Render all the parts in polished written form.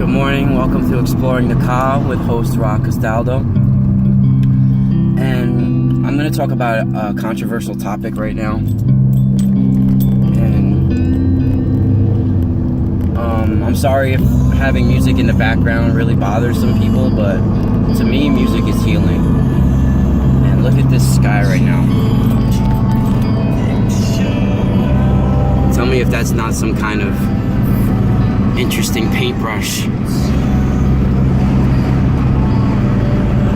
Good morning, welcome to Exploring the Car with host Ron Castaldo. And I'm going to talk about a controversial topic right now. And I'm sorry if having music in the background really bothers some people, but to me, music is healing. And look at this sky right now. Tell me if that's not some kind of interesting paintbrush.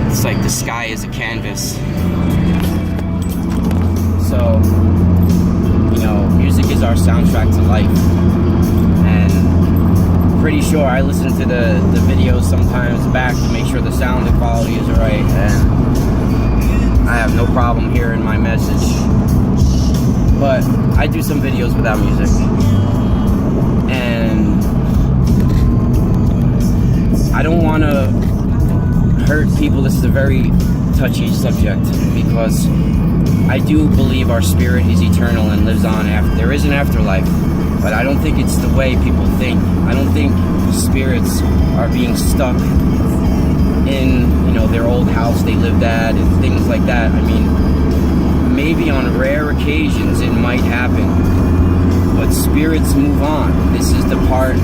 It's like the sky is a canvas. So, music is our soundtrack to life. And pretty sure I listen to the videos sometimes back to make sure the sound quality is right. And I have no problem hearing my message. But I do some videos without music. And I don't want to hurt people. This is a very touchy subject because I do believe our spirit is eternal and lives on after. There is an afterlife, but I don't think it's the way people think. I don't think spirits are being stuck in, their old house they lived at and things like that. I mean, maybe on rare occasions it might happen, but spirits move on. This is the part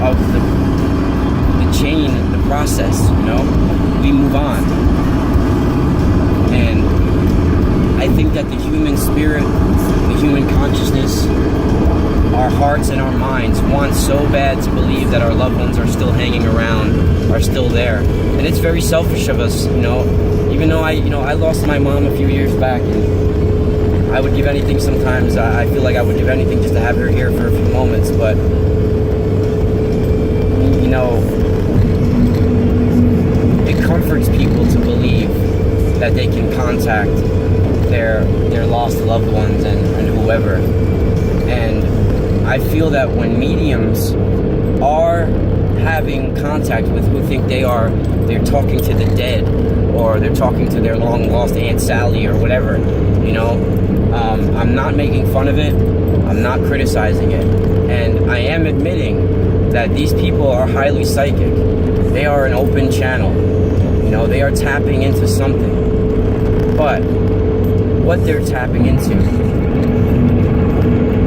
of the chain, the process, we move on. And I think that the human spirit, the human consciousness, our hearts and our minds want so bad to believe that our loved ones are still hanging around, are still there. And it's very selfish of us, even though I lost my mom a few years back, and I would give anything sometimes. I feel like I would give anything just to have her here for a few moments, but it comforts people to believe that they can contact their lost loved ones and whoever. And I feel that when mediums are having contact with who think they're talking to the dead, or they're talking to their long lost Aunt Sally or whatever, I'm not making fun of it, I'm not criticizing it, and I am admitting that these people are highly psychic. They are an open channel, they are tapping into something, but what they're tapping into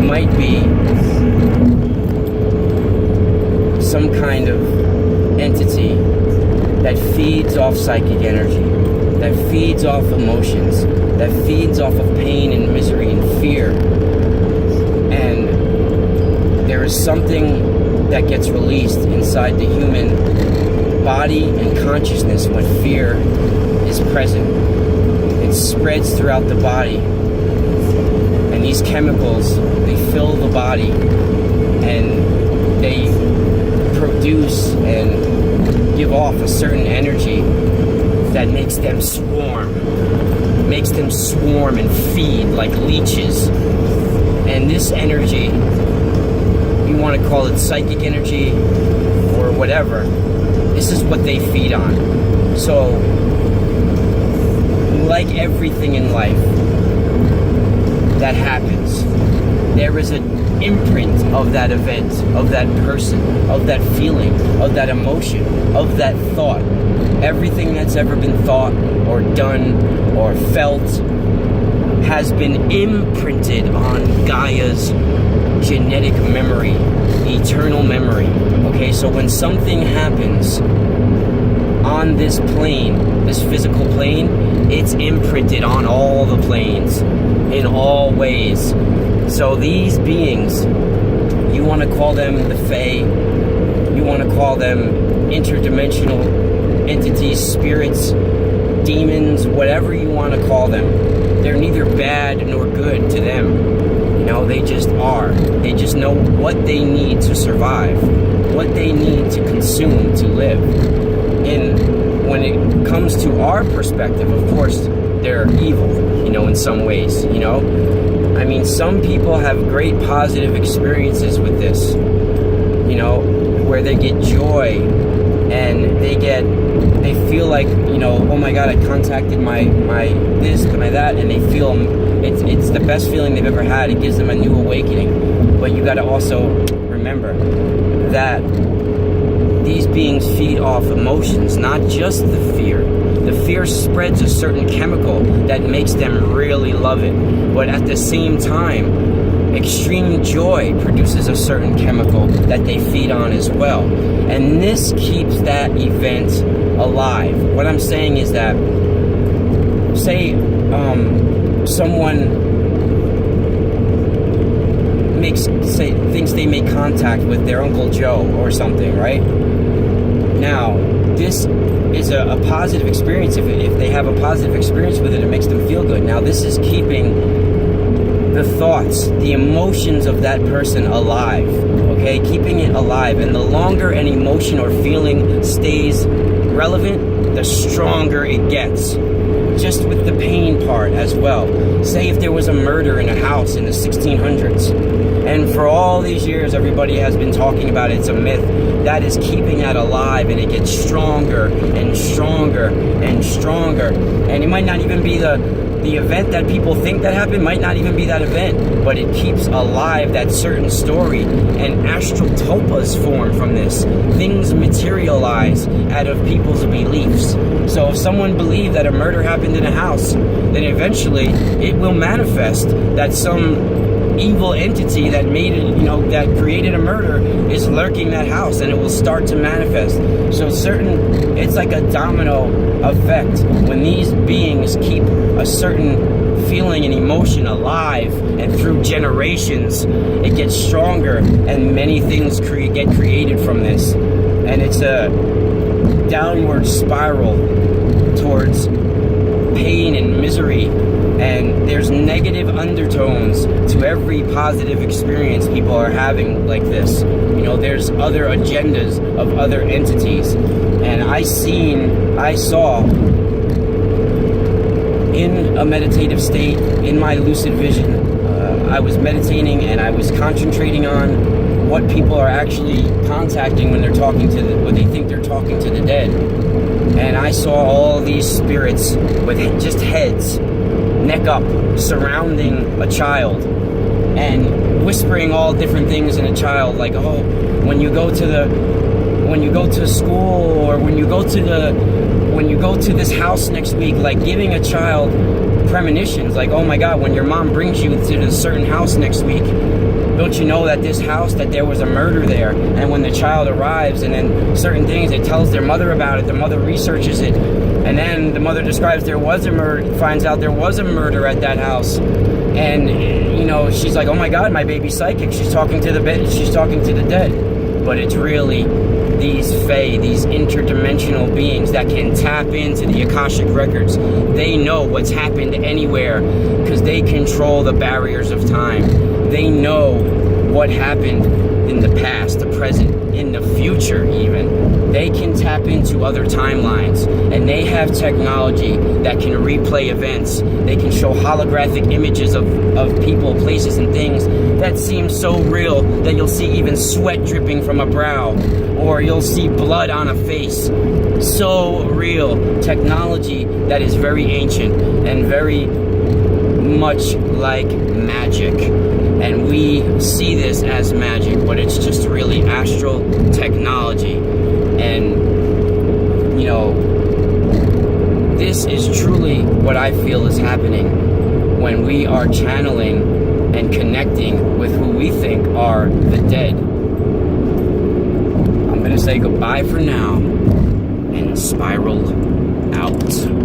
might be some kind of entity that feeds off psychic energy, that feeds off emotions, that feeds off of pain and misery and fear. And there is something that gets released inside the human body and consciousness when fear is present. It spreads throughout the body, and these chemicals, they fill the body, and they produce and give off a certain energy that makes them swarm and feed like leeches. And this energy, you want to call it psychic energy or whatever, this is what they feed on. So, like everything in life that happens, there is an imprint of that event, of that person, of that feeling, of that emotion, of that thought. Everything that's ever been thought or done or felt has been imprinted on Gaia's genetic memory, eternal memory. Okay, so when something happens on this plane, this physical plane, it's imprinted on all the planes in all ways. So these beings, you want to call them the Fae, you want to call them interdimensional entities, spirits, demons, whatever you want to call them, they're neither bad nor good to them. They just are. They just know what they need to survive, what they need to consume to live. And when it comes to our perspective, of course, they're evil, in some ways, I mean, some people have great positive experiences with this, where they get joy and they feel like, oh my God, I contacted my this, my that, and they feel it's the best feeling they've ever had. It gives them a new awakening. But you got to also remember that these beings feed off emotions, not just the fear. The fear spreads a certain chemical that makes them really love it. But at the same time, extreme joy produces a certain chemical that they feed on as well. And this keeps that event alive. What I'm saying is that, say someone thinks they make contact with their Uncle Joe or something, right? Now, this is a positive experience. If they have a positive experience with it, it makes them feel good. Now, this is keeping the thoughts, the emotions of that person alive, okay? Keeping it alive. And the longer an emotion or feeling stays relevant, the stronger it gets. Just with the pain part as well. Say if there was a murder in a house in the 1600s, and for all these years everybody has been talking about it's a myth, that is keeping that alive, and it gets stronger and stronger and stronger. And it might not even be the event that people think that happened, might not even be that event, but it keeps alive that certain story, and astral tulpas form from this. Things materialize out of people's beliefs. So if someone believed that a murder happened in a house, then eventually it will manifest that some evil entity that made it, that created a murder is lurking that house, and it will start to manifest. So it's like a domino effect. When these beings keep a certain feeling and emotion alive, and through generations it gets stronger, and many things get created from this, and it's a downward spiral towards pain and misery. And there's negative undertones to every positive experience people are having like this. There's other agendas of other entities. And I saw in a meditative state, in my lucid vision, I was meditating and I was concentrating on what people are actually contacting when they're talking when they think they're talking to the dead. And I saw all these spirits with just heads, neck up, surrounding a child and whispering all different things in a child, like, oh, when you go to school, or when you go to this house next week, like giving a child premonitions, like, oh my God, when your mom brings you to this certain house next week, don't you know that this house, that there was a murder there? And when the child arrives, and then certain things, it tells their mother about it, the mother researches it, and then the mother describes there was a murder, finds out there was a murder at that house. And she's like, oh my God, my baby's psychic, she's talking to the dead. But it's really these fae, these interdimensional beings that can tap into the Akashic records. They know what's happened anywhere because they control the barriers of time. They know what happened in the past, the present, in the future even. They can tap into other timelines, and they have technology that can replay events. They can show holographic images of people, places, and things that seem so real that you'll see even sweat dripping from a brow, or you'll see blood on a face. So real. Technology that is very ancient and very much like magic. And we see this as magic, but it's just really astral technology. And this is truly what I feel is happening when we are channeling and connecting with who we think are the dead. I'm gonna say goodbye for now and spiral out.